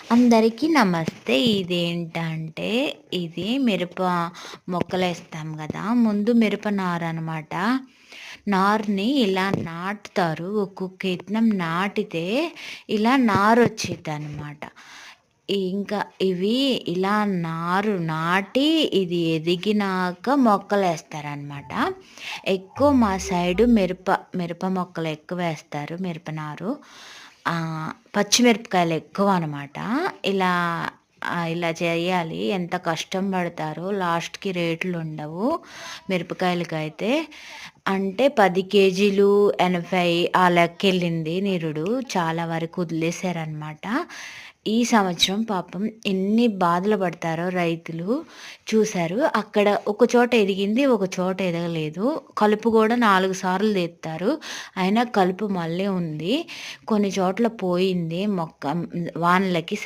అందరికీ నమస్తే. ఇదేంటంటే, ఇది మిరప మొక్కలేస్తాం గదా! ముందు మిరప నారనమాట. నారుని ఇలా నాటుతారు. ఒక్కొక్క ఇత్తనం నాటితే ఇలా నారొచ్చిద్దనమాట. ఇంకా ఇవి ఇలా నారు నాటి ఇది ఎదిగినాక మొక్కలేస్తారనమాట. ఎక్కువ మా సైడు మిరప మొక్కలు ఎక్కువేస్తారు. మిరప నారు. పచ్చిమిరపకాయలు ఎక్కువనమాట. ఇలా ఇలా చేయాలి. ఎంత కష్టం పడతారో లాస్ట్‌కి రేట్లుండవు మిరపకాయలకైతే. అంటే 10 కేజీలు 80 ఆ లెక్కెళ్ళింది నిరుడు. చాలా వరకు వదిలేసారనమాట. ఈ సంవత్సరం పాపం ఎన్ని బాధలు పడతారో రైతులు చూశారు. అక్కడ ఒక చోట ఎదిగింది, ఒక చోట ఎదగలేదు. కలుపు గూడా 4 సార్లు తీత్తారు. అయినా కలుపు మళ్ళీ ఉంది. కొన్ని చోట్ల పోయింది మొక్క వానలకి